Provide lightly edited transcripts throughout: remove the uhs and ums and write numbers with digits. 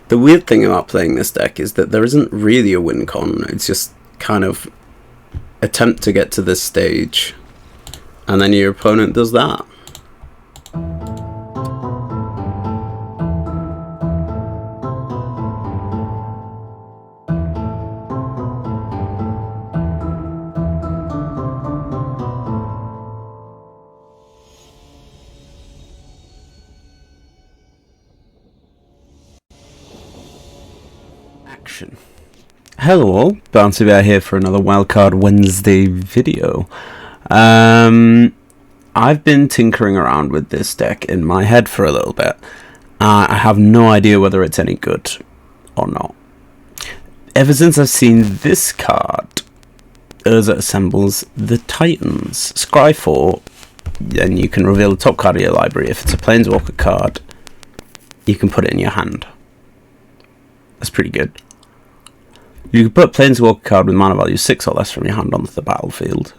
The weird thing about playing this deck is that there isn't really a win con. It's just kind of attempt to get to this stage, and then your opponent does that. Action. Hello all, Bouncy Bear here for another Wildcard Wednesday video. I've been tinkering around with this deck in my head for a little bit. I have no idea whether it's any good or not. Ever since I've seen this card, Urza assembles the Titans. Scry 4, then you can reveal the top card of your library. If it's a Planeswalker card, you can put it in your hand. That's pretty good. You can put a Planeswalker card with mana value 6 or less from your hand onto the battlefield.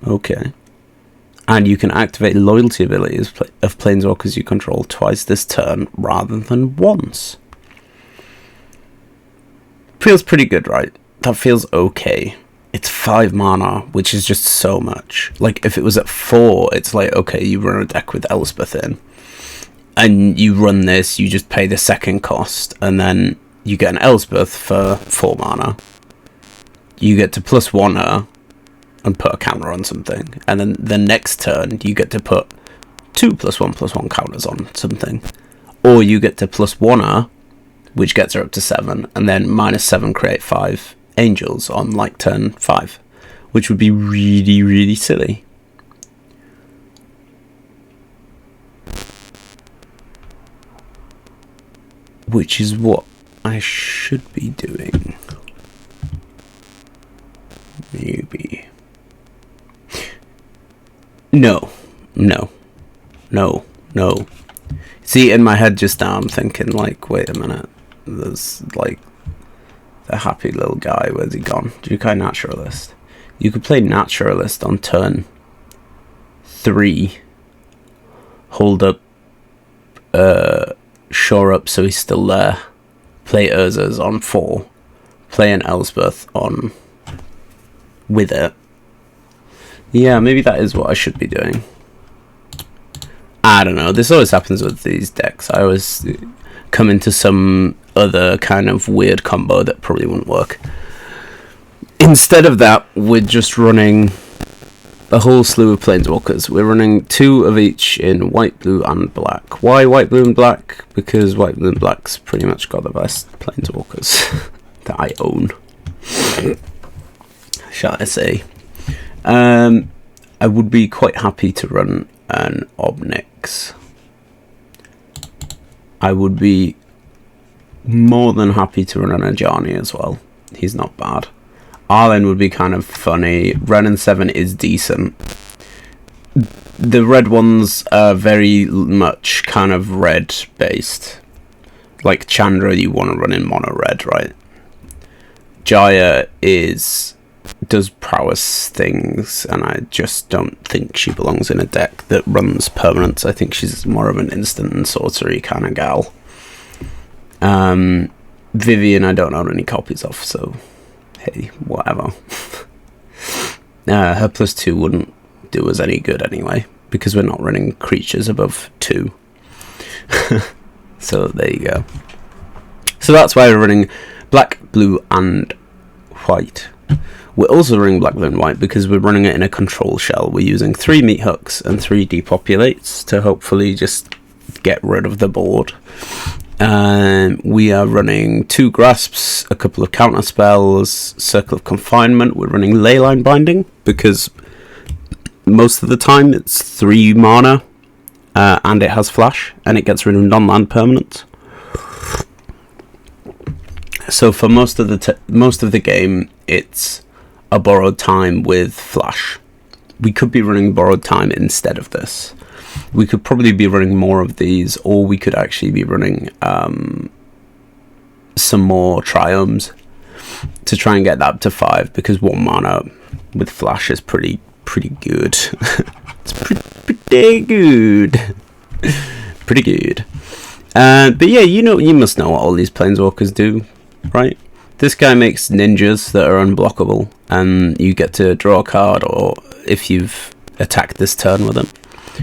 Okay. And you can activate loyalty abilities of Planeswalkers you control twice this turn rather than once. Feels pretty good, right? That feels okay. It's 5 mana, which is just so much. Like, if it was at 4, it's like, okay, you run a deck with Elspeth in. And you run this, you just pay the second cost, and then you get an Elspeth for 4 mana. You get to +1 her and put a counter on something. And then the next turn, you get to put 2 +1/+1 counters on something. Or you get to +1 her, which gets her up to 7, and then -7 create 5 angels on like turn 5. Which would be really, really silly. Which is what I should be doing. Maybe. No. See, in my head just now, I'm thinking, like, wait a minute. There's, like, the happy little guy. Where's he gone? Jukai Naturalist. You could play Naturalist on turn 3. Hold up. Shore up so he's still there. Play Urza's on 4. Play an Elspeth on with it. Yeah, maybe that is what I should be doing. I don't know. This always happens with these decks. I always come into some other kind of weird combo that probably wouldn't work. Instead of that, we're just running a whole slew of Planeswalkers. We're running 2 of each in white, blue, and black. Why white, blue, and black? Because white, blue, and black's pretty much got the best Planeswalkers that I own. Shall I say? I would be quite happy to run an Obnix. I would be more than happy to run an Ajani as well. He's not bad. Arlen would be kind of funny. Renin 7 is decent. The red ones are very much kind of red based. Like Chandra, you want to run in mono red, right? Jaya does prowess things, and I just don't think she belongs in a deck that runs permanents. I think she's more of an instant and sorcery kind of gal. Vivian, I don't own any copies of, so hey, whatever. Her +2 wouldn't do us any good anyway, because we're not running creatures above 2. So there you go. So that's why we're running black, blue, and white. We're also running black, blue, and white because we're running it in a control shell. We're using 3 meat hooks and 3 depopulates to hopefully just get rid of the board. We are running 2 grasps, a couple of counter spells, circle of confinement. We're running leyline binding because most of the time it's 3 mana and it has flash and it gets rid of non-land permanents. So for most of the game, it's a borrowed time with flash. We could be running borrowed time instead of this. We could probably be running more of these, or we could actually be running some more triomes to try and get that up to 5, because 1 mana with flash is pretty good. It's pretty good. Pretty good. But yeah, you must know what all these planeswalkers do, right? This guy makes ninjas that are unblockable, and you get to draw a card, or if you've attacked this turn with them.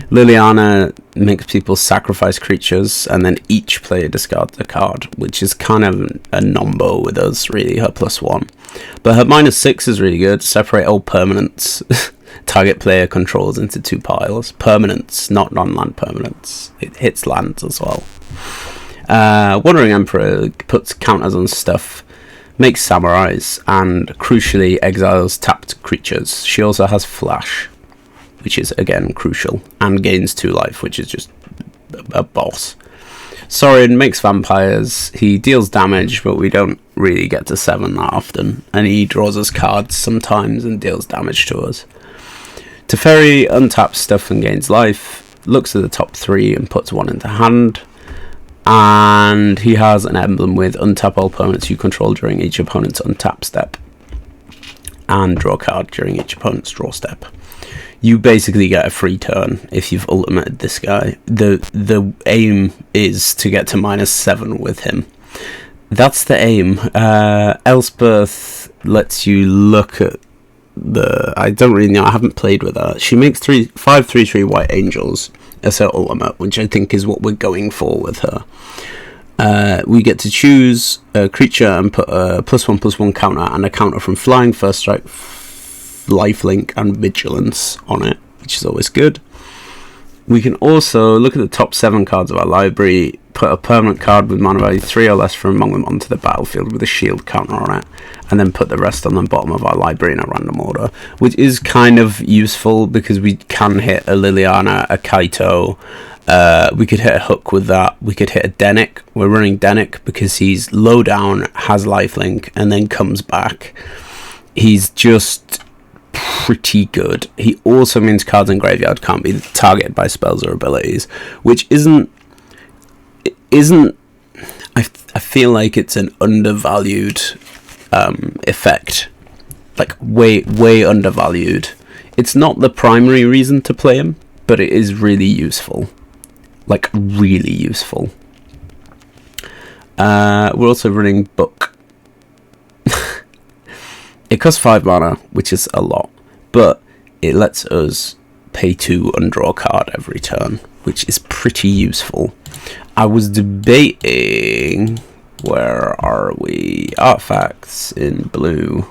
Liliana makes people sacrifice creatures, and then each player discards a card, which is kind of a nombo with us, really, her +1. But her -6 is really good. Separate all permanents. Target player controls into 2 piles. Permanents, not non-land permanents. It hits lands as well. Wandering Emperor puts counters on stuff, makes samurais, and crucially exiles tapped creatures. She also has flash, which is again crucial, and gains 2 life, which is just a boss. Sorin makes vampires. He deals damage, but we don't really get to 7 that often, and he draws us cards sometimes and deals damage to us. Teferi untaps stuff and gains life, looks at the top 3 and puts 1 into hand, and he has an emblem with untap all opponents you control during each opponent's untap step, and draw a card during each opponent's draw step. You basically get a free turn if you've ultimated this guy. The aim is to get to -7 with him. That's the aim. Elspeth lets you look at I don't really know, I haven't played with her. She makes 5/3/3 white angels as her ultimate, which I think is what we're going for with her. We get to choose a creature and put a +1/+1 counter and a counter from flying, first strike, lifelink and vigilance on it, which is always good. We can also look at the top 7 cards of our library, put a permanent card with mana value 3 or less from among them onto the battlefield with a shield counter on it, and then put the rest on the bottom of our library in a random order, which is kind of useful because we can hit a Liliana, a Kaito, we could hit a Hook with that, we could hit a Dennick. We're running Dennick because he's low down, has lifelink, and then comes back. He's just pretty good. He also means cards in graveyard can't be targeted by spells or abilities, which isn't I feel like it's an undervalued effect, like way undervalued. It's not the primary reason to play him, but it is really useful, like really useful. We're also running Book. It costs 5 mana, which is a lot, but it lets us pay 2 and draw a card every turn, which is pretty useful. I was debating, where are we? Artifacts in blue.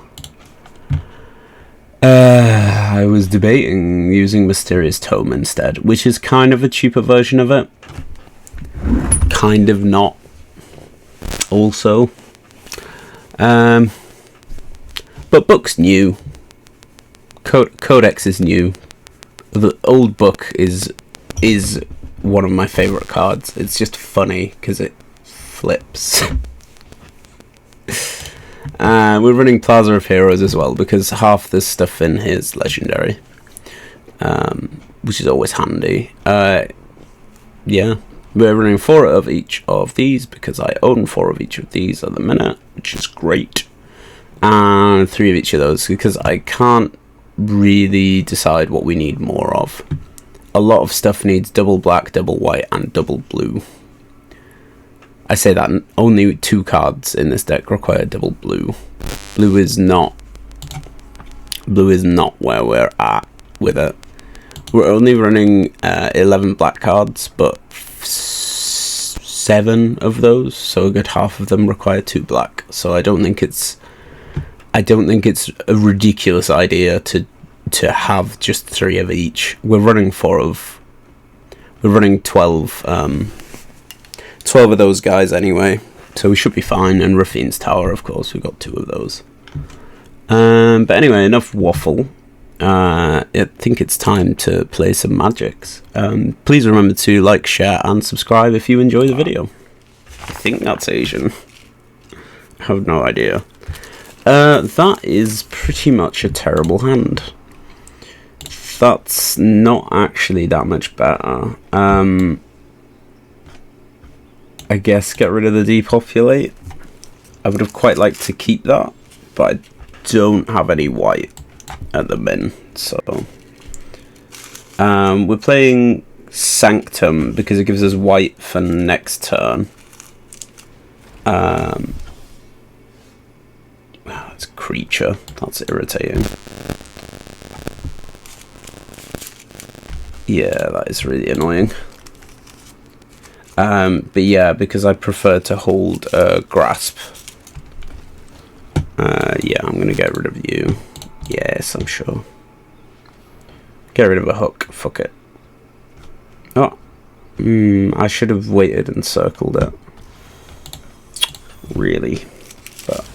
I was debating using Mysterious Tome instead, which is kind of a cheaper version of it. Kind of not. Also. But Book's new. Codex is new. The old Book is one of my favourite cards. It's just funny because it flips. We're running Plaza of Heroes as well because half this stuff in here is legendary, which is always handy. Yeah, we're running 4 of each of these because I own 4 of each of these at the minute, which is great. And 3 of each of those because I can't really decide what we need more of. A lot of stuff needs double black, double white, and double blue. I say that only 2 cards in this deck require double blue. Blue is not where we're at with it. We're only running 11 black cards, but 7 of those, so a good half of them require 2 black. So I don't think it's a ridiculous idea to have just 3 of each. We're running 12 of those guys anyway, so we should be fine. And Rafine's Tower, of course, we've got 2 of those. But anyway, enough waffle. I think it's time to play some magics. Please remember to like, share, and subscribe if you enjoy the video. I think that's Asian. I have no idea. That is pretty much a terrible hand. That's not actually that much better. I guess get rid of the depopulate. I would have quite liked to keep that, but I don't have any white at the min, so we're playing Sanctum, because it gives us white for next turn. It's creature. That's irritating. Yeah, that is really annoying. But yeah, because I prefer to hold grasp. Yeah, I'm gonna get rid of you. Yes, I'm sure. Get rid of a hook. Fuck it. Oh. I should have waited and circled it. Really. But.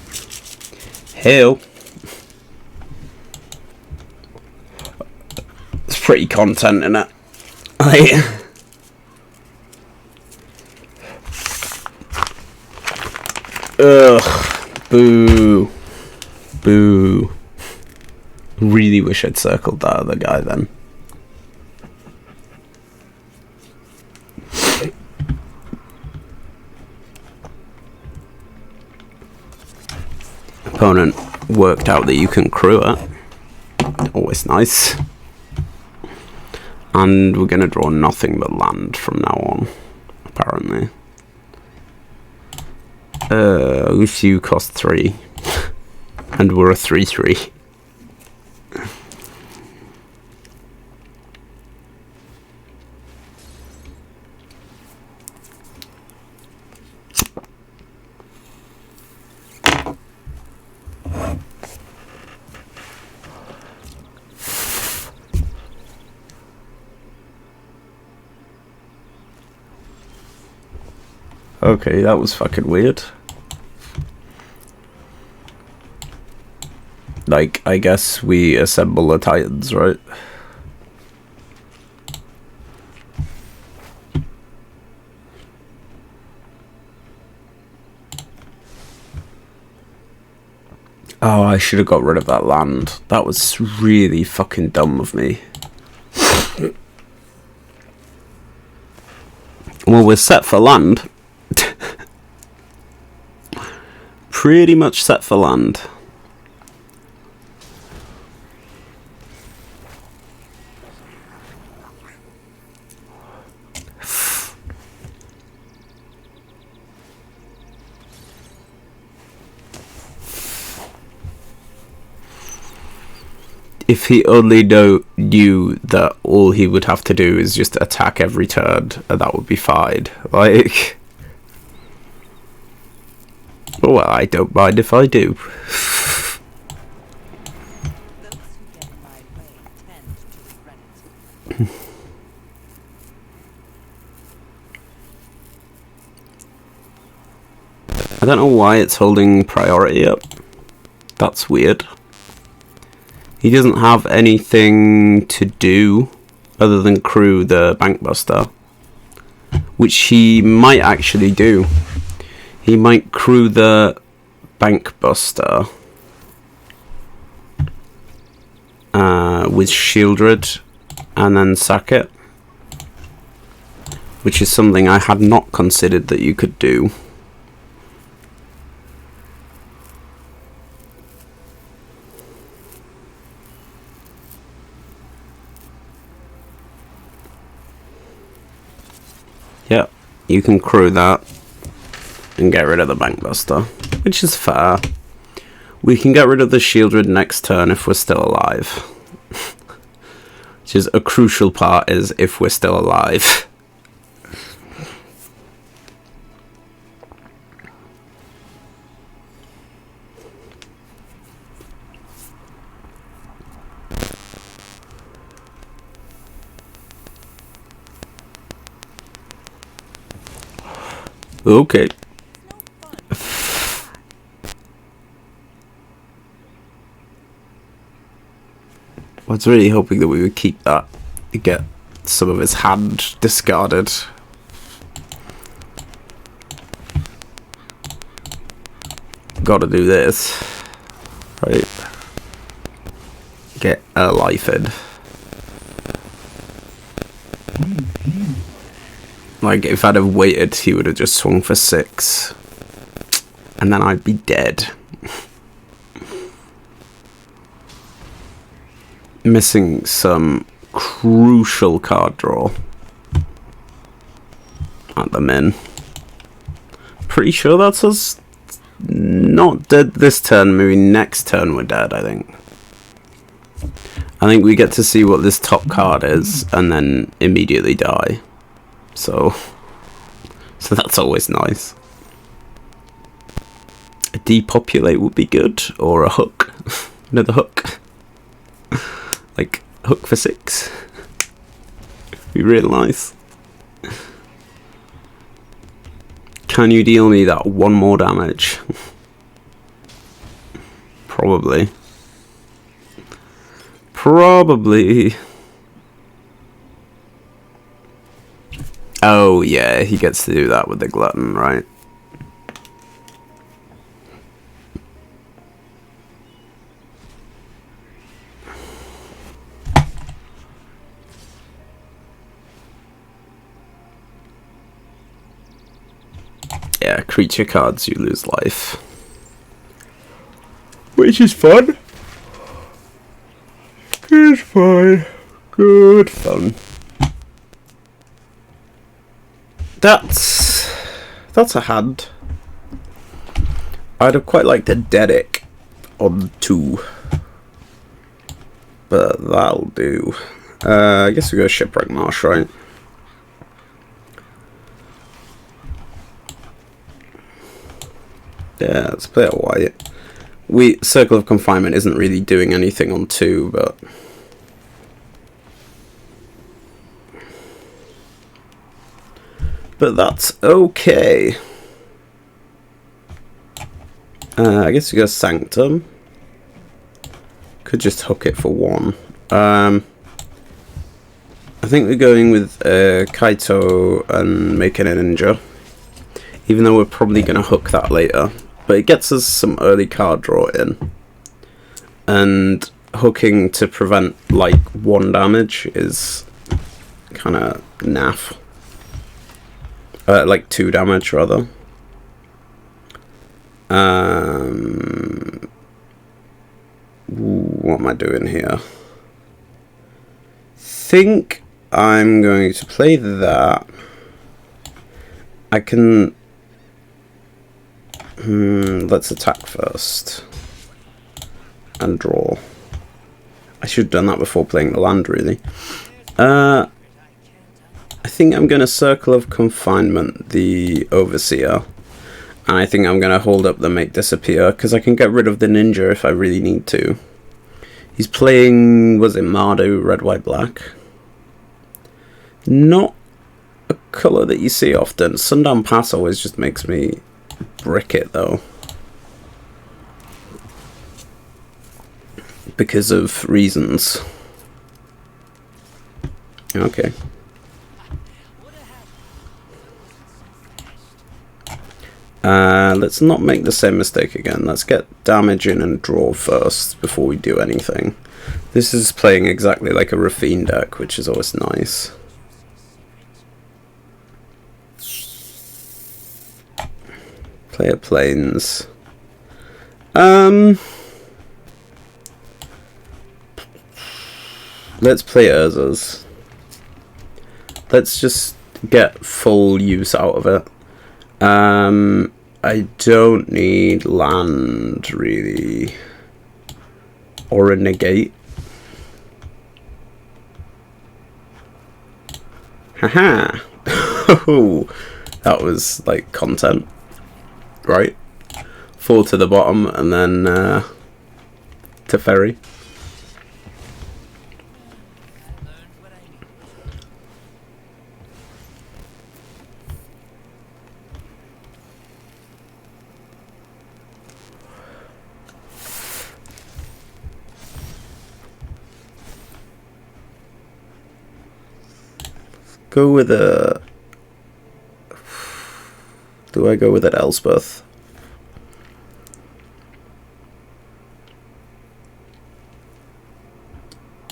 Hell. It's pretty content in it. Ugh. Boo. Boo. Really wish I'd circled that other guy then. Opponent worked out that you can crew it. Always nice. And we're going to draw nothing but land from now on, apparently. If you cost 3. And we're a 3/3. Okay, that was fucking weird. Like, I guess we assemble the Titans, right? Oh, I should have got rid of that land. That was really fucking dumb of me. Well, we're set for land. Pretty much set for land. If he only knew that all he would have to do is just attack every turn, and that would be fine. Like... Oh, well, I don't mind if I do. I don't know why it's holding priority up. That's weird. He doesn't have anything to do other than crew the Bankbuster, which he might actually do. He might crew the Bankbuster with Shieldred and then sack it, which is something I had not considered that you could do. Yeah, you can crew that and get rid of the Bankbuster, which is fair. We can get rid of the Shieldred next turn if we're still alive. Which is a crucial part, is if we're still alive. Okay. I was really hoping that we would keep that to get some of his hand discarded. Gotta do this. Right. Get a life in. Like, if I'd have waited, he would have just swung for 6. And then I'd be dead. Missing some crucial card draw. at the min. Pretty sure that's us not dead this turn, maybe next turn we're dead, I think. I think we get to see what this top card is, and then immediately die. So that's always nice. A depopulate would be good, or a hook. Another hook. Like, hook for 6. Be real nice. Can you deal me that 1 more damage? Probably. Probably. Oh yeah, he gets to do that with the glutton, right? Yeah, creature cards, you lose life. Which is fun. Good fun. Good fun. That's a hand. I'd have quite liked a Dedic on 2. But that'll do. I guess we go Shipwreck Marsh, right? Yeah, let's play it white. Circle of Confinement isn't really doing anything on 2, but that's okay. I guess we go Sanctum. Could just hook it for 1. I think we're going with Kaito and making a ninja. Even though we're probably going to hook that later. But it gets us some early card draw in. And hooking to prevent like 1 damage is kind of naff. Like 2 damage rather. What am I doing here? Think I'm going to play that. I can... let's attack first. And draw. I should have done that before playing the land, really. I think I'm going to Circle of Confinement the Overseer. And I think I'm going to hold up the Make Disappear, because I can get rid of the ninja if I really need to. He's playing, was it Mardu, red, white, black? Not a colour that you see often. Sundown Pass always just makes me brick it, though. Because of reasons. Okay. Let's not make the same mistake again. Let's get damage in and draw first before we do anything. This is playing exactly like a Rafine deck, which is always nice. Player planes. Let's play Urza's. Let's just get full use out of it. I don't need land, really. Or a negate. Haha! Oh, that was, like, content. Right? 4 to the bottom, and then, to ferry. Go with a... Do I go with an Elspeth?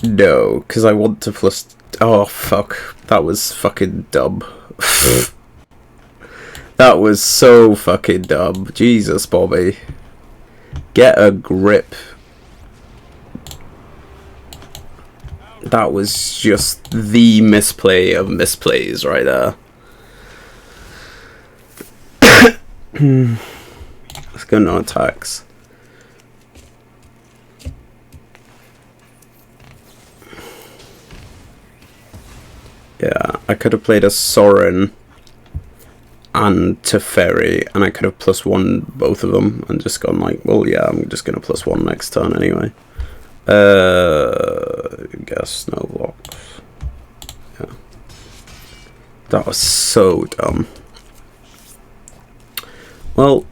No, because I want to plus... Oh, fuck. That was fucking dumb. That was so fucking dumb. Jesus, Bobby. Get a grip. That was just the misplay of misplays right there. Let's go no attacks. Yeah, I could have played a Sorin and Teferi, and I could have +1 both of them and just gone like, well, yeah, I'm just gonna +1 next turn anyway. Guess no blocks. Yeah, that was so dumb. Well,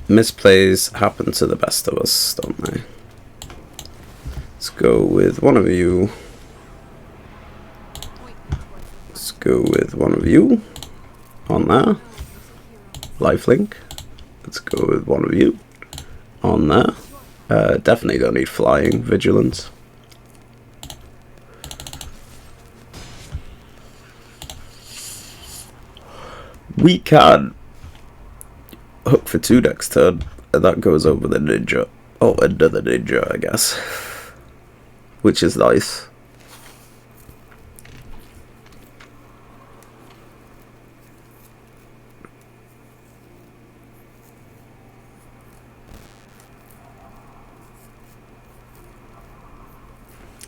misplays happen to the best of us, don't they? Let's go with one of you. Let's go with one of you on there. Lifelink. Let's go with one of you on there. Definitely don't need flying. Vigilance. We can hook for 2 next turn. That goes over the ninja. Oh, under the ninja, I guess. Which is nice.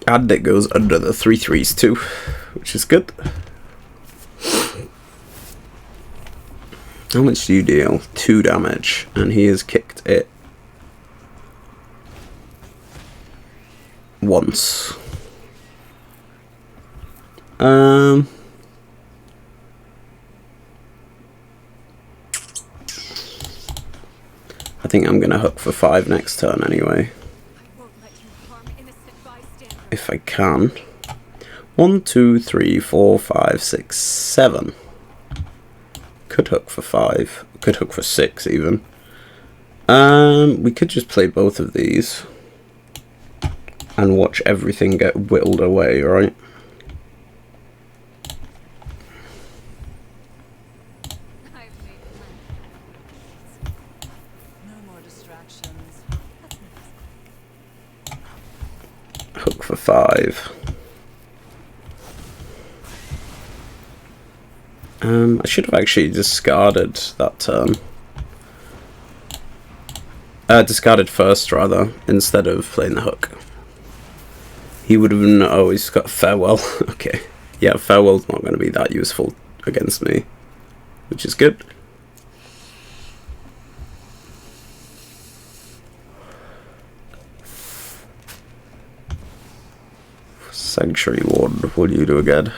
And it goes under the 3/3s too, which is good. How much do you deal? 2 damage, and he has kicked it once. I think I'm gonna hook for 5 next turn anyway. If I can. 1, 2, 3, 4, 5, 6, 7. Could hook for 5. Could hook for 6 even. We could just play both of these and watch everything get whittled away, right? Hook for 5. I should have actually discarded that turn. Discarded first, rather, instead of playing the hook. He would have known. Oh, he's got Farewell. Okay. Yeah, Farewell's not going to be that useful against me, which is good. Sanctuary Ward, what do you do again?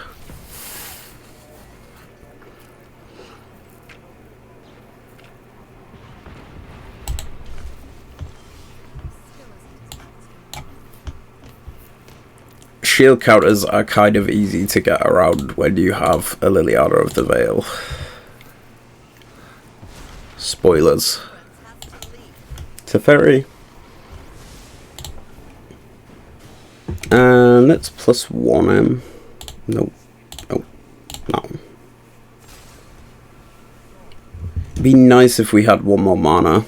Shield counters are kind of easy to get around when you have a Liliana of the Veil. Spoilers. Teferi. And let's +1 him. Nope. Nope. No. It'd be nice if we had 1 more mana.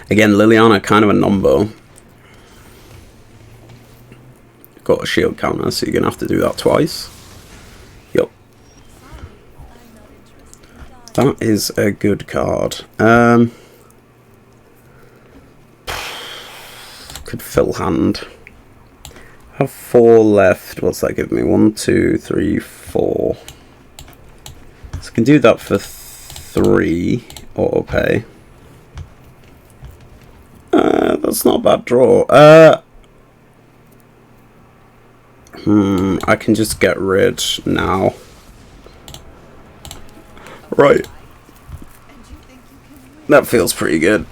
Again, Liliana kind of a number. Got a shield counter, so you're gonna have to do that twice. Yup. That is a good card. Could fill hand. Have 4 left. What's that give me? 1, 2, 3, 4. So I can do that for 3 auto pay. That's not a bad draw. I can just get rid now. Right. That feels pretty good.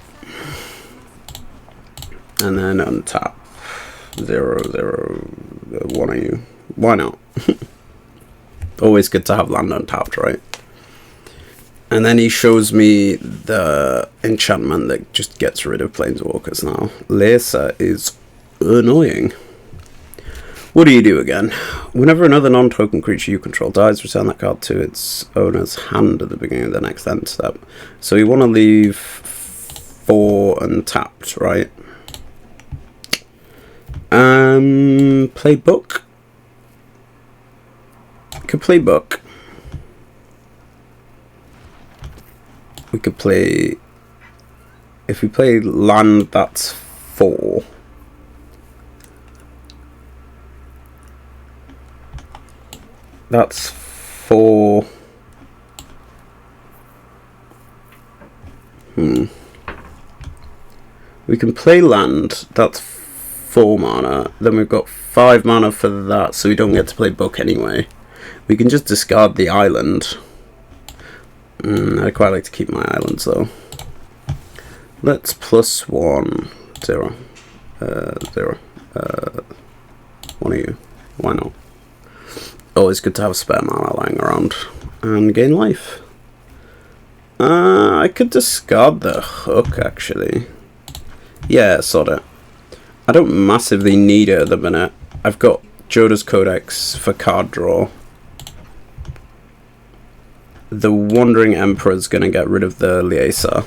And then untap. 0, 0, 1 of you. Why not? Always good to have land untapped, right? And then he shows me the enchantment that just gets rid of planeswalkers now. Lesa is annoying. What do you do again? Whenever another non-token creature you control dies, return that card to its owner's hand at the beginning of the next end step. So you want to leave 4 untapped, right? Play book. could play Book. We could play... If we play land, that's 4. That's 4. We can play land, that's 4 mana. Then we've got 5 mana for that, so we don't get to play Book anyway. We can just discard the island. I quite like to keep my islands though. Let's +1, 0, 0. One of you. Why not? Always good to have spare mana lying around and gain life. I could discard the hook actually. Yeah, sod it. I don't massively need it at the minute. I've got Joda's Codex for card draw. The Wandering Emperor's gonna get rid of the Liesa.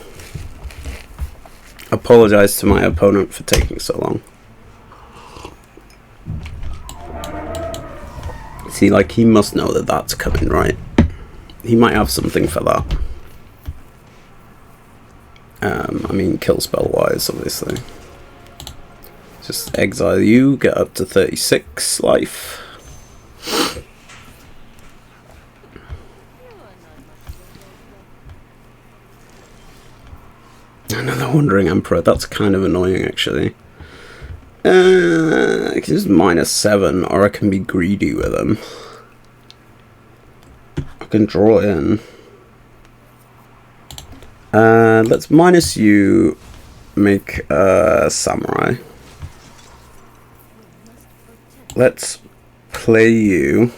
Apologise to my opponent for taking so long. See, like, he must know that that's coming, right? He might have something for that. I mean, kill spell wise, obviously. Just exile you, get up to 36 life. Another Wandering Emperor, that's kind of annoying actually. I can just -7, or I can be greedy with him. I can draw in. Let's minus you, make a samurai. Let's play you.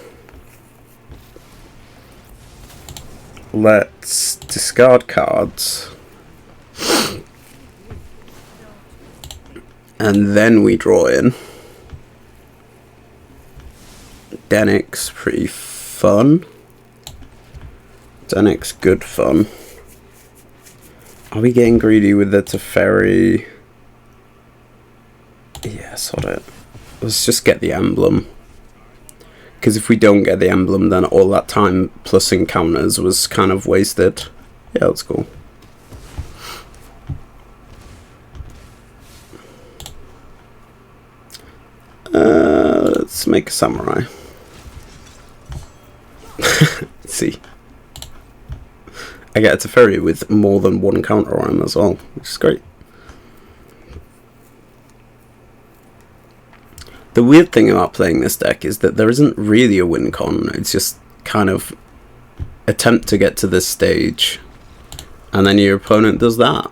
Let's discard cards. And then we draw in. Denix, pretty fun. Denix, good fun. Are we getting greedy with the Teferi? Yeah, sod it. Let's just get the emblem. Because if we don't get the emblem, then all that time plus encounters was kind of wasted. Yeah, that's cool. Let's make a samurai. See. I get a Teferi with more than one counter on him as well, which is great. The weird thing about playing this deck is that there isn't really a win con, it's just kind of attempt to get to this stage, and then your opponent does that.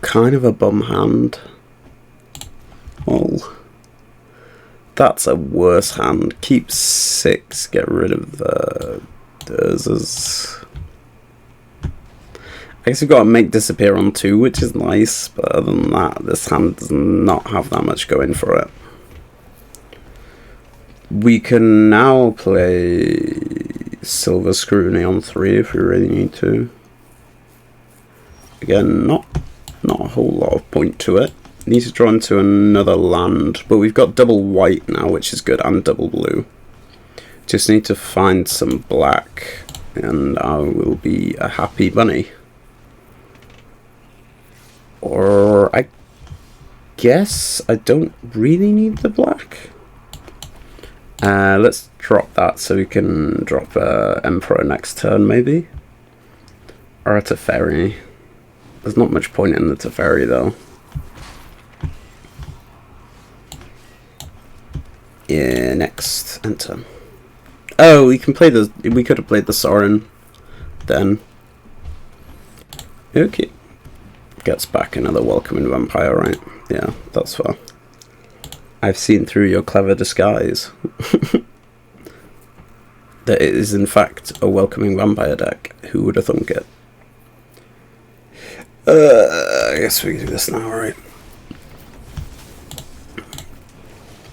Kind of a bum hand. Oh, that's a worse hand. Keep 6, get rid of the Urzas. I guess we've got to make disappear on 2, which is nice, but other than that, this hand does not have that much going for it. We can now play Silver Scrutiny on 3 if we really need to. Again, not a whole lot of point to it. Need to draw into another land, but we've got double white now, which is good, and double blue. Just need to find some black, and I will be a happy bunny. Or I guess I don't really need the black. Let's drop that so we can drop Emperor next turn, maybe. Or a Teferi. There's not much point in the Teferi though. Yeah, next, enter. Oh, we can play the. We could have played the Sorin then. Okay. Gets back another Welcoming Vampire, right? Yeah, that's fair. I've seen through your clever disguise. That it is in fact a Welcoming Vampire deck. Who would have thunk it? I guess we can do this now, right?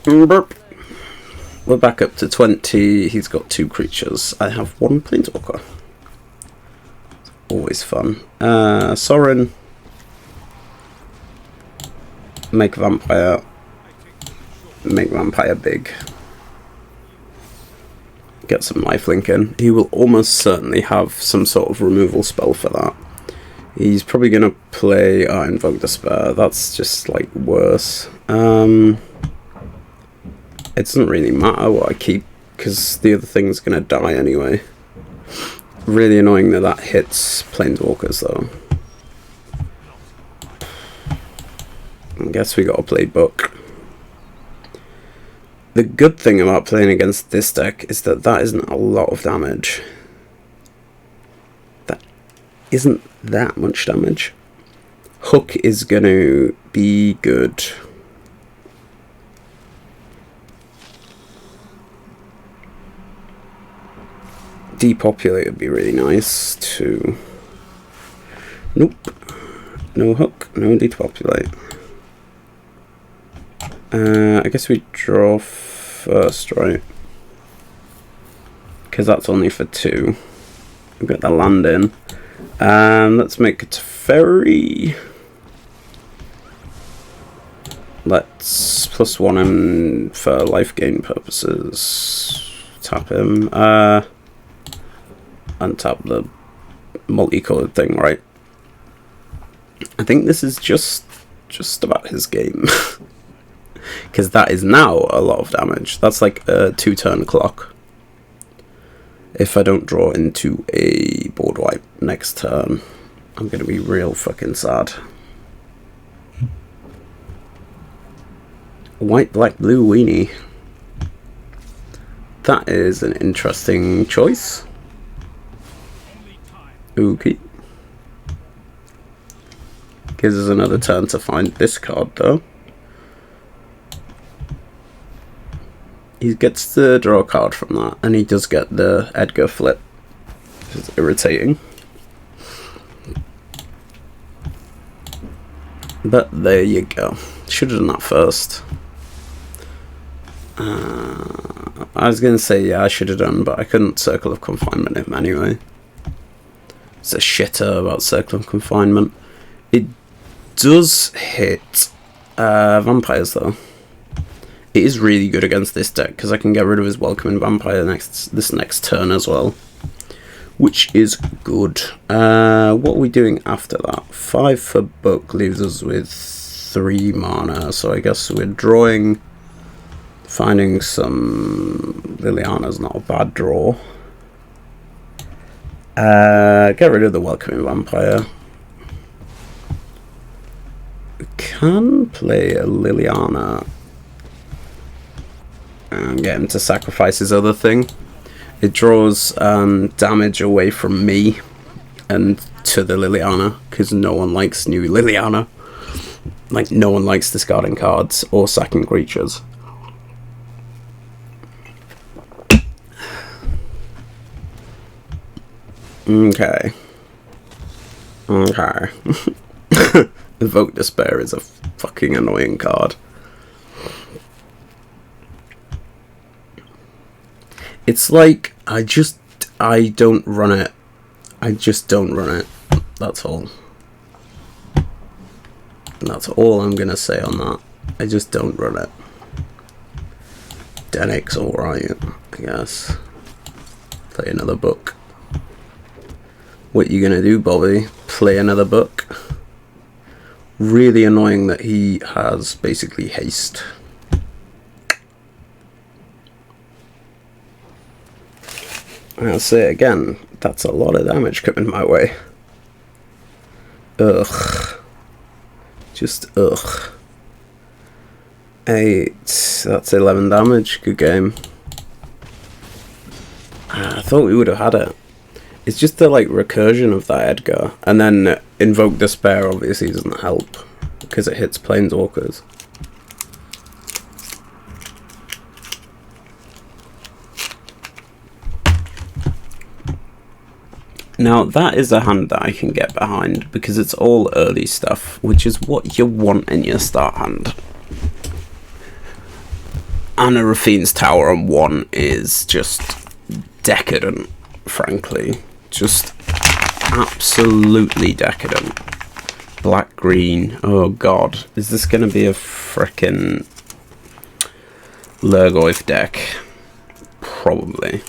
Burp. We're back up to 20. He's got 2 creatures. I have 1 planeswalker. Always always fun. Sorin. Make vampire. Make vampire big. Get some lifelink in. He will almost certainly have some sort of removal spell for that. He's probably going to play Invoke Despair. That's just like worse. It doesn't really matter what I keep, because the other thing's going to die anyway. Really annoying that hits Planeswalkers though. I guess we gotta play Book. The good thing about playing against this deck is that isn't a lot of damage. That isn't that much damage. Hook is gonna be good. Depopulate would be really nice too. Nope. No hook, no depopulate. I guess we draw first, right? Because that's only for 2. We've got the land in. Let's make it Ferry. Let's +1 him for life gain purposes. Tap him. Untap the multicolored thing, right? I think this is just about his game. Because that is now a lot of damage. That's like a 2-turn clock. If I don't draw into a board wipe next turn, I'm going to be real fucking sad. White, black, blue weenie. That is an interesting choice. Okay. Gives us another turn to find this card though. He gets to draw a card from that, and he does get the Edgar flip, which is irritating. But there you go. Should have done that first. I was going to say, yeah, I should have done, but I couldn't Circle of Confinement him anyway. It's a shitter about Circle of Confinement. It does hit vampires, though. It is really good against this deck, because I can get rid of his Welcoming Vampire this next turn as well. Which is good. What are we doing after that? 5 for Book leaves us with 3 mana, so I guess we're drawing. Finding some Liliana's not a bad draw. Get rid of the Welcoming Vampire. We can play a Liliana and get him to sacrifice his other thing. It draws damage away from me and to the Liliana, because no one likes new Liliana. Like, no one likes discarding cards or sacking creatures. Okay. Invoke Despair is a fucking annoying card. It's like, I don't run it. I just don't run it. That's all. That's all I'm gonna say on that. I just don't run it. Dennick's alright, I guess. Play another Book. What you gonna do, Bobby? Play another Book? Really annoying that he has basically haste. I'll say it again, that's a lot of damage coming my way. Ugh. Just ugh. 8, that's 11 damage, good game. I thought we would have had it. It's just the like recursion of that Edgar, and then Invoke Despair obviously doesn't help because it hits Planeswalkers. Now that is a hand that I can get behind because it's all early stuff, which is what you want in your start hand. Anna Rafine's Tower on 1 is just decadent, frankly. Just absolutely decadent. Black green. Oh god, is this gonna be a frickin' Lurgoyf deck? Probably.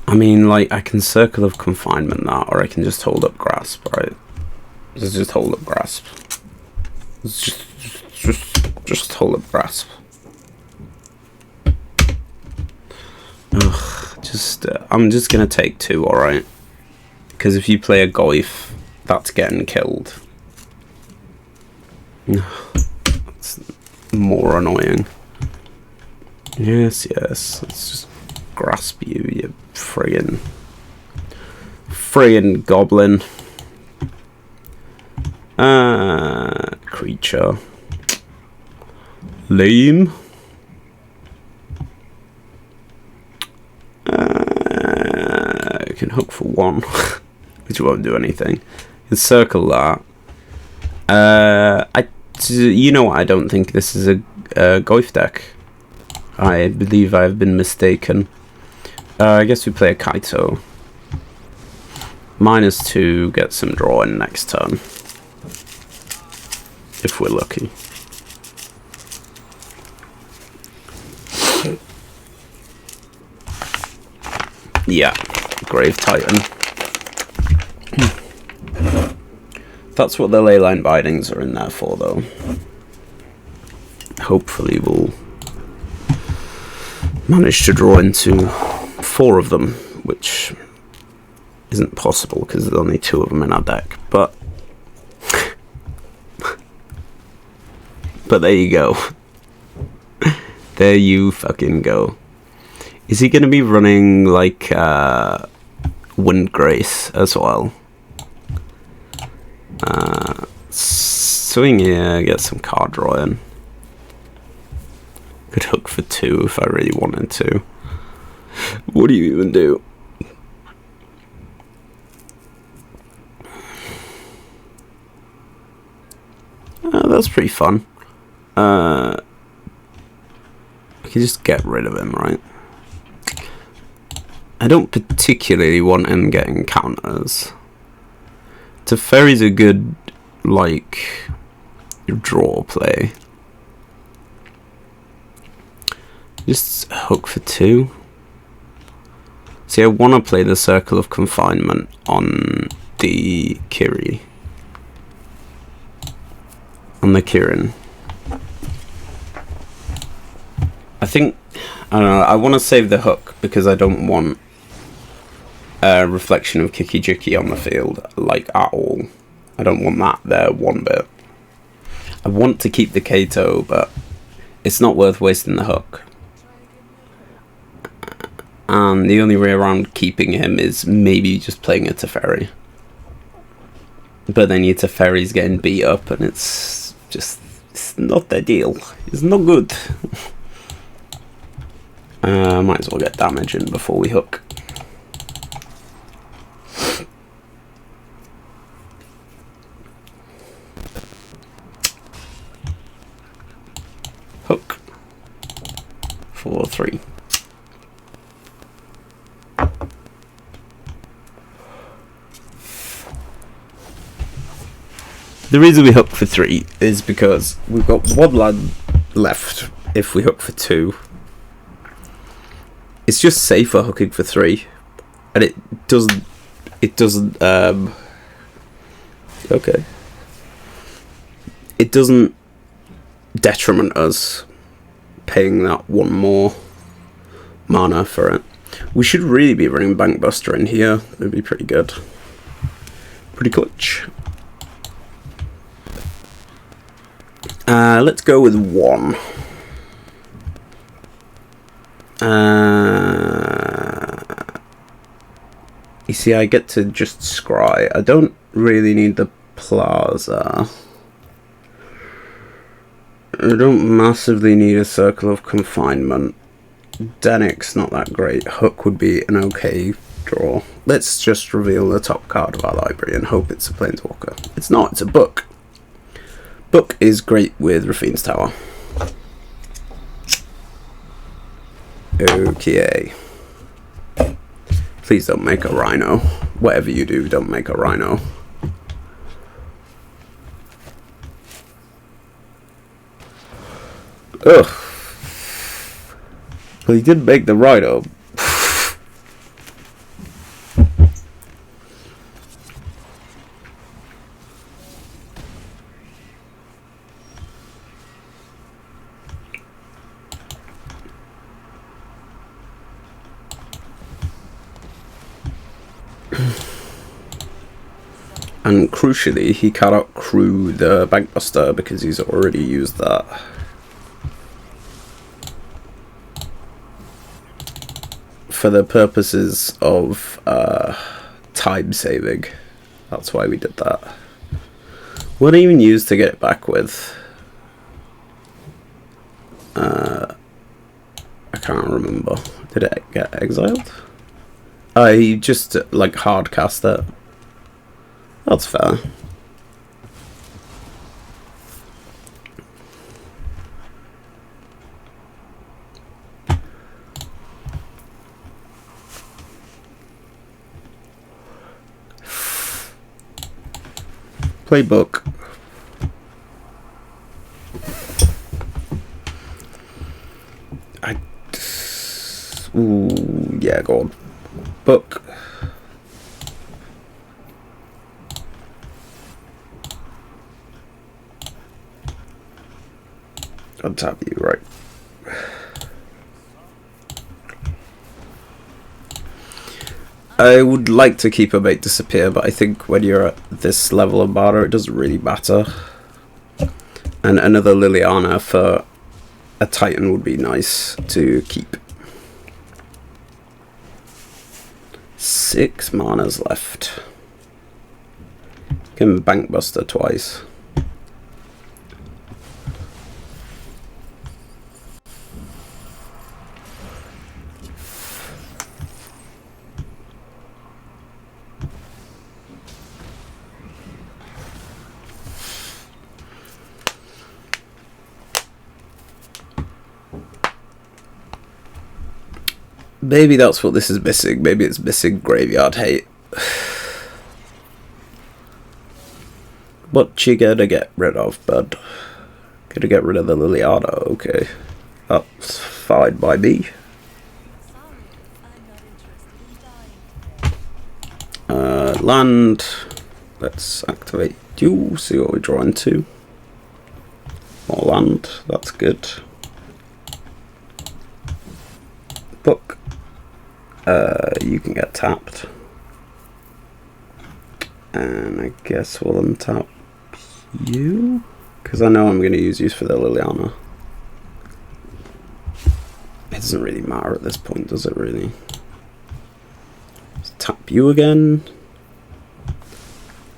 I mean, like, I can Circle of Confinement that, or I can just hold up Grasp, right? Just hold up Grasp. Just hold up Grasp. Ugh, I'm just gonna take 2, alright? Because if you play a Goyf, that's getting killed. That's more annoying. Yes, let's just Grasp you friggin' goblin. Creature. Lame. I can hook for 1, which won't do anything. You can circle that. You know what? I don't think this is a Goyf deck. I believe I have been mistaken. I guess we play a Kaito. -2, get some drawing next turn. If we're lucky. Yeah, Grave Titan. That's what the Leyline Bindings are in there for, though. Hopefully we'll manage to draw into 4 of them, which isn't possible because there's only 2 of them in our deck, but there you go. There you fucking go. Is he going to be running like Windgrace as well? Swing here, get some card drawing. Could hook for 2 if I really wanted to. What do you even do? That's pretty fun. I can just get rid of him, right? I don't particularly want him getting counters. Teferi's a good, like, draw play. Just hook for 2. See, I want to play the Circle of Confinement on the Kiri. On the Kirin. I think, I don't know, I want to save the hook because I don't want a reflection of Kiki Jiki on the field, like, at all. I don't want that there one bit. I want to keep the Kato, but it's not worth wasting the hook. And the only way around keeping him is maybe just playing a Teferi. But then your Teferi's getting beat up and it's just, it's not ideal. It's not good. Might as well get damage in before we hook. Hook. 4-3. The reason we hook for 3 is because we've got 1 land left if we hook for 2. It's just safer hooking for 3, and it doesn't okay. It doesn't detriment us paying that 1 more mana for it. We should really be running Bankbuster in here. That'd be pretty good. Pretty clutch. Let's go with 1. You see, I get to just scry. I don't really need the Plaza. I don't massively need a Circle of Confinement. Dennick's not that great. Hook would be an okay draw. Let's just reveal the top card of our library and hope it's a Planeswalker. It's not, it's a book. Book is great with Rafine's Tower. Okay. Please don't make a Rhino. whatever you do, don't make a Rhino. Ugh. Well, he did make the Rhino. And crucially, he cannot crew the Bankbuster because he's already used that. For the purposes of time saving. That's why we did that. What did I even use to get it back with? I can't remember. Did it get exiled? I just like hard cast it. That's fair. Playbook. Ooh, yeah, go on. Book. Untap you, right. I would like to keep a mate disappear, but I think when you're at this level of mana, it doesn't really matter. And another Liliana for a Titan would be nice to keep. 6 manas left. Can Bankbuster twice. Maybe that's what this is missing. Maybe it's missing graveyard hate. What you gonna get rid of, bud? Gonna get rid of the Liliana, okay. That's fine by me. Land. Let's activate you, see what we draw into. More land, that's good. Book. You can get tapped. And I guess we'll untap you. Because I know I'm going to use you for the Liliana. It doesn't really matter at this point, does it really? Let's tap you again.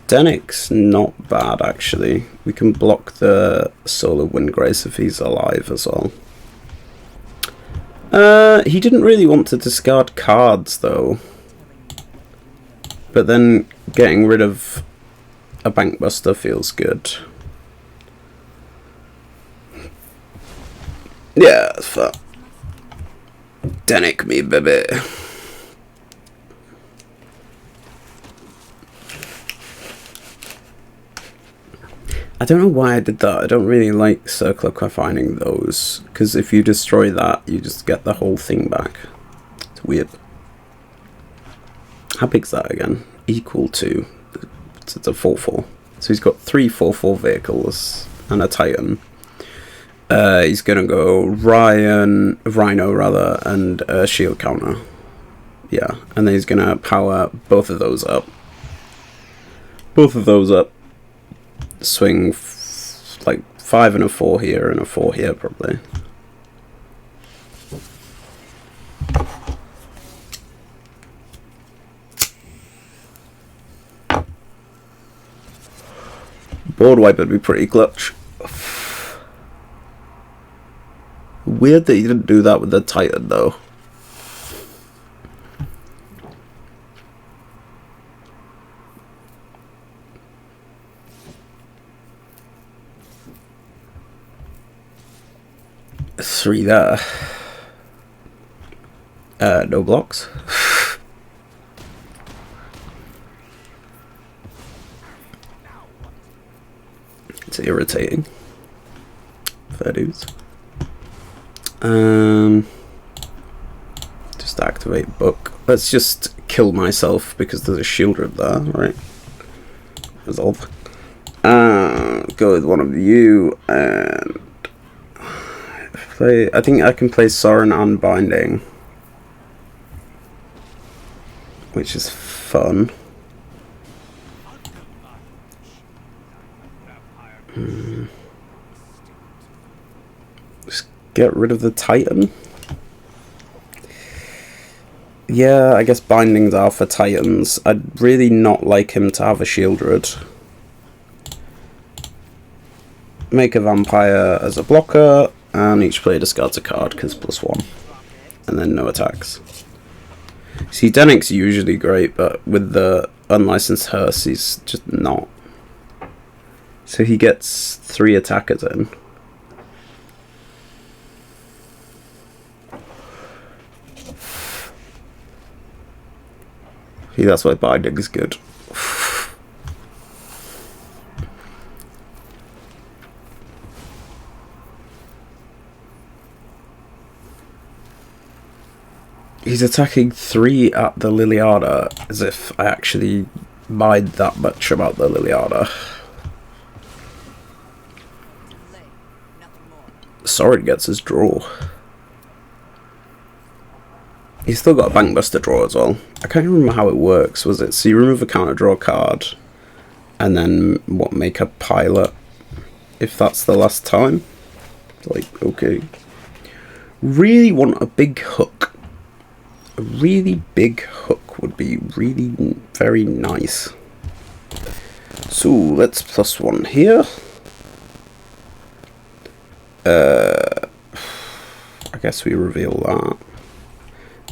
Dennick's not bad, actually. We can block the Solar Windgrace if he's alive as well. He didn't really want to discard cards, though. But then getting rid of a Bankbuster feels good. Yeah, that's fair. Dennick me, baby. I don't know why I did that. I don't really like circular confining those, because if you destroy that, you just get the whole thing back. It's weird. How big's that again? Equal to. It's a 4/4. So he's got 3 4/4 vehicles and a Titan. He's gonna go Rhino rather, and a shield counter. Yeah, and then he's gonna power both of those up. Swing like 5 and a 4 here and a 4 here probably. Board wipe would be pretty clutch. Weird that he didn't do that with the Titan though. Three there. No blocks. It's irritating. Fair dues. Just activate book. Let's just kill myself because there's a Shieldred there, right? Resolve. Go with one of you and play. I think I can play Sorin Unbinding, which is fun. Just get rid of the Titan. Yeah, I guess bindings are for Titans. I'd really not like him to have a Shieldred. Make a vampire as a blocker, and each player discards a card because +1. And then no attacks. See, Dennick's usually great, but with the unlicensed hearse, he's just not. So he gets 3 attackers in. See, that's why binding is good. He's attacking 3 at the Liliana, as if I actually mind that much about the Liliana. Sorin gets his draw. He's still got a Bankbuster draw as well. I can't remember how it works. Was it so you remove a counter, draw a card, and then what, make a pilot if that's the last time? Like, okay. Really want a big hook. A really big hook would be really very nice. So let's +1 here. I guess we reveal that.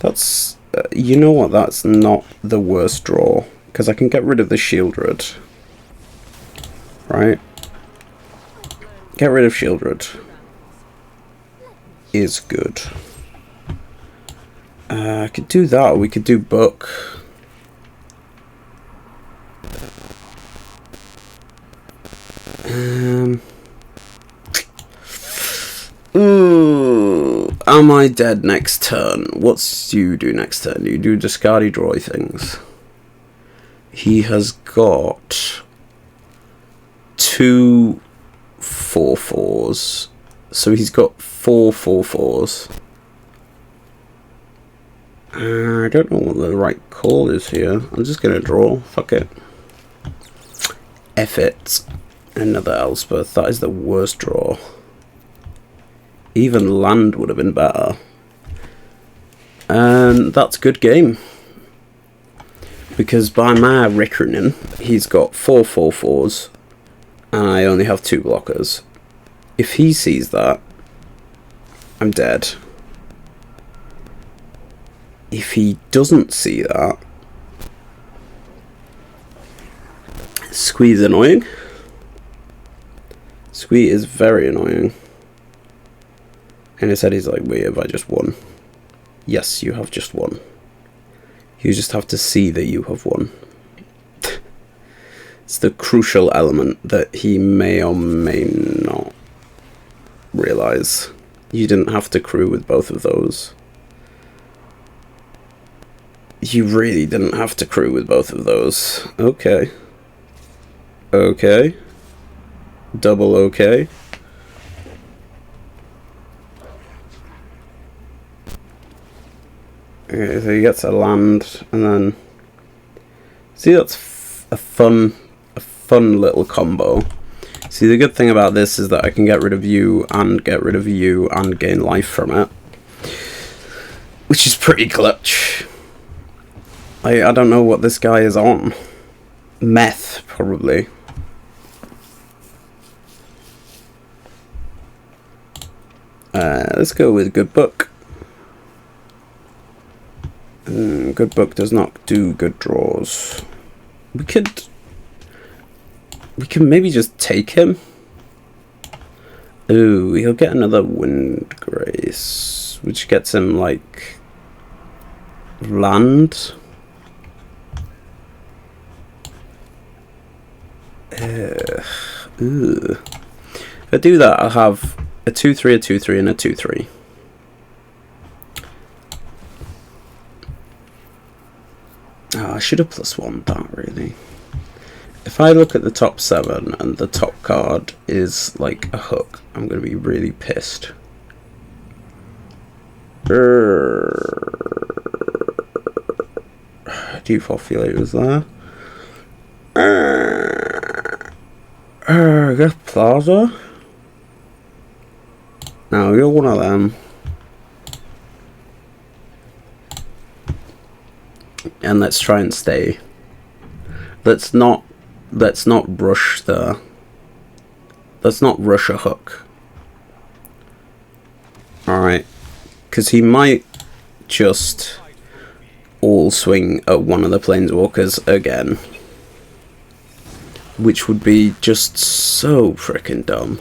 That's, you know what, that's not the worst draw, because I can get rid of the Shieldred. Right? Get rid of Shieldred. Is good. I could do that, or we could do book. Ooh, am I dead next turn? What do you do next turn? You do discardy drawy things. He has got 2 4/4s, so he's got 4 4/4s. I don't know what the right call is here. I'm just gonna draw. Fuck it. F it. Another Elspeth. That is the worst draw. Even land would have been better. And that's good game. Because by my reckoning, he's got 4 4/4s, and I only have 2 blockers. If he sees that, I'm dead. If he doesn't see that, Squee's annoying. Squee is very annoying. And his head is like, wait, have I just won? Yes, you have just won. You just have to see that you have won. It's the crucial element that he may or may not realise. You didn't have to crew with both of those. You really didn't have to crew with both of those. Okay. Okay. Double okay. Okay, so he gets a land, and then see, that's a fun little combo. See, the good thing about this is that I can get rid of you and get rid of you and gain life from it, which is pretty clutch. I don't know what this guy is on. Meth, probably. Let's go with good book. Good book does not do good draws. We can maybe just take him. Ooh, he'll get another Wind Grace, which gets him like land. Ugh. If I do that, I'll have a 2-3, a 2-3, and a 2-3. Oh, I should have +1 that, really. If I look at the top 7 and the top card is like a hook, I'm going to be really pissed. Default feel was there. I guess Plaza. No, you're one of them. And let's try and stay. Let's not rush the. Let's not rush a hook. Alright. Because he might just all swing at one of the planeswalkers again. Which would be just so freaking dumb.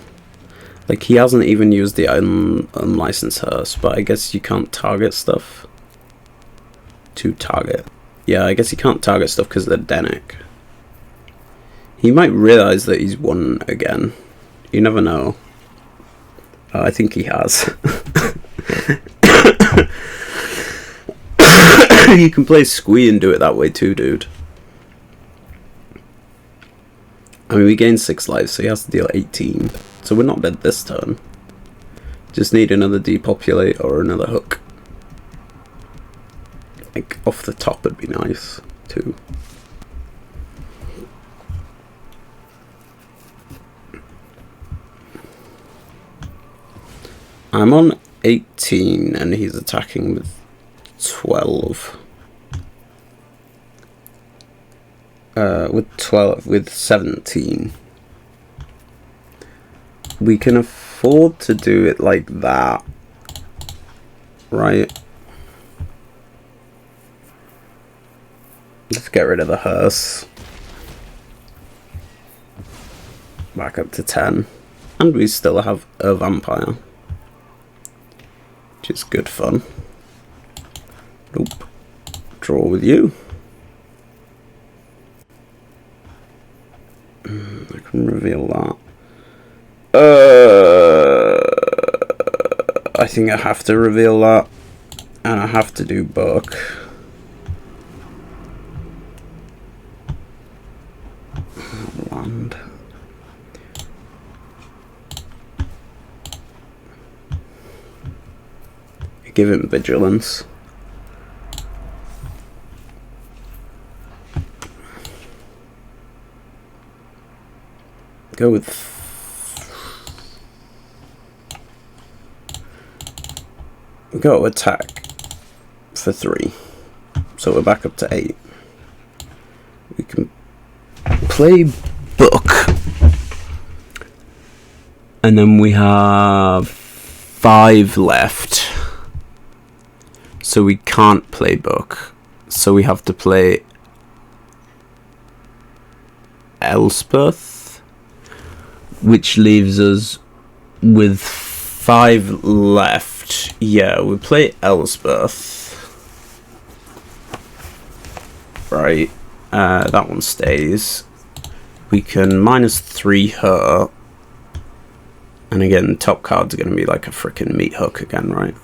Like, he hasn't even used the unlicensed hearse, but I guess you can't target stuff. To target. Yeah, I guess he can't target stuff because of the Denic. He might realise that he's won again. You never know. I think he has. You can play Squee and do it that way too, dude. I mean, we gained 6 lives, so he has to deal 18. So we're not dead this turn. Just need another depopulate or another hook. Like, off the top would be nice, too. I'm on 18 and he's attacking with 12. With 17. We can afford to do it like that, right? Let's get rid of the hearse. Back up to 10. And we still have a vampire. Which is good fun. Nope. Draw with you. I can reveal that. I think I have to reveal that. And I have to do book. Land. Give him vigilance. Go with go attack for 3. So we're back up to 8. We can play book. And then we have 5 left. So we can't play book. So we have to play Elspeth, which leaves us with 5 left. Yeah, we play Elspeth. Right. That one stays. We can -3 her. And again, top card's going to be like a freaking meat hook again, right?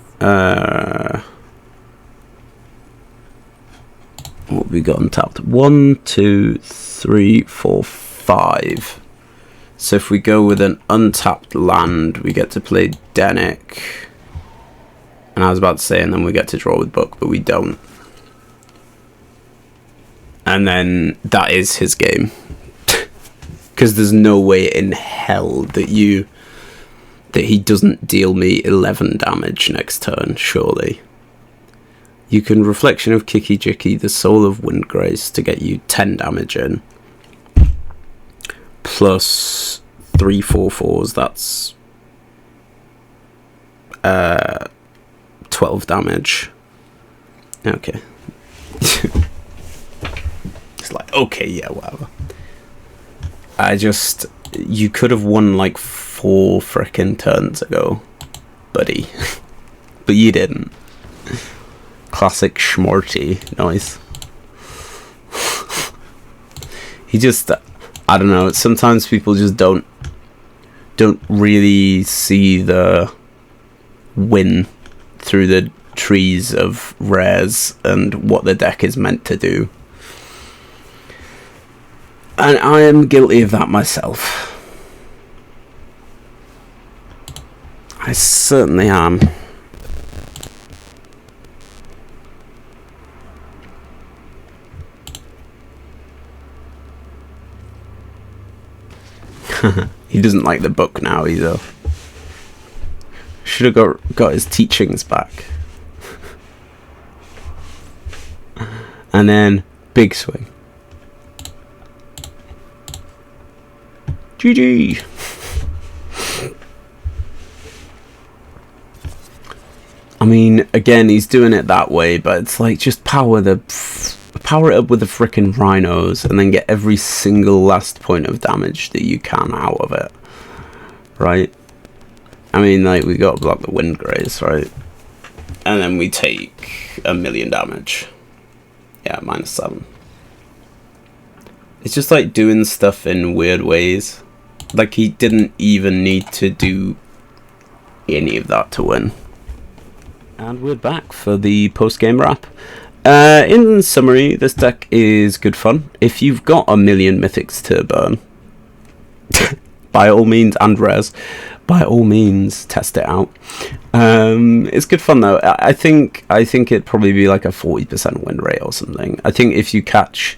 What have we got untapped? 1, 2, 3, 4, 5. So if we go with an untapped land, we get to play Denic. And I was about to say, and then we get to draw with book, but we don't. And then that is his game. Because there's no way in hell that he doesn't deal me 11 damage next turn, surely. You can Reflection of Kiki Jiki, the Soul of Windgrace, to get you 10 damage in. Plus 3 4/4s, that's 12 damage. Okay. It's like, okay, yeah, whatever. You could have won like 4 frickin' turns ago, buddy. But you didn't. Classic Schmorty noise. He just, I don't know, sometimes people just don't don't really see the win through the trees of rares and what the deck is meant to do. And I am guilty of that myself. I certainly am. He doesn't like the book now either. Should have got his teachings back. And then big swing. GG. I mean, again, he's doing it that way, but it's like, just power it up with the frickin' rhinos and then get every single last point of damage that you can out of it, right? I mean, like, we got to block the wind graze, right? And then we take 1,000,000 damage. Yeah, -7. It's just like doing stuff in weird ways. Like, he didn't even need to do any of that to win. And we're back for the post-game wrap. In summary, this deck is good fun. If you've got 1,000,000 mythics to burn, by all means, and rares, by all means, test it out. It's good fun though. I think it'd probably be like a 40% win rate or something. I think if you catch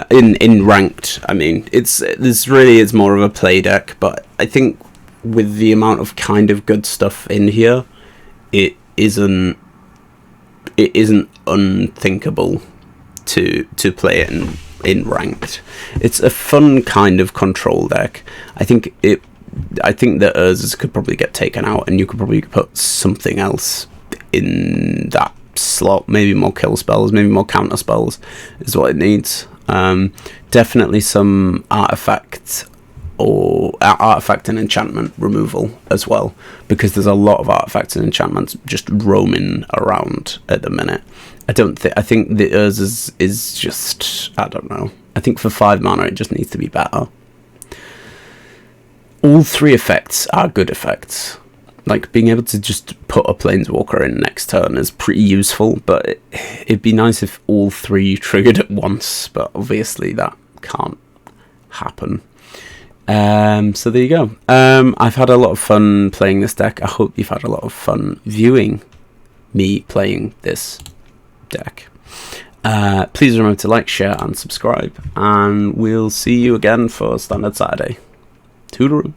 in ranked, I mean, it's more of a play deck, but I think with the amount of kind of good stuff in here, it isn't unthinkable to play it in ranked. It's a fun kind of control deck. I think the Urzas could probably get taken out, and you could probably put something else in that slot. Maybe more kill spells, maybe more counter spells is what it needs. Definitely some artifact and enchantment removal as well, because there's a lot of artifacts and enchantments just roaming around at the minute. I think the Urza is just, I don't know. I think for 5 mana it just needs to be better. All 3 effects are good effects. Like, being able to just put a planeswalker in next turn is pretty useful, but it'd be nice if all 3 triggered at once, but obviously that can't happen. So there you go. I've had a lot of fun playing this deck. I hope you've had a lot of fun viewing me playing this deck. Please remember to like, share and subscribe, and we'll see you again for Standard Saturday. Toodaloo.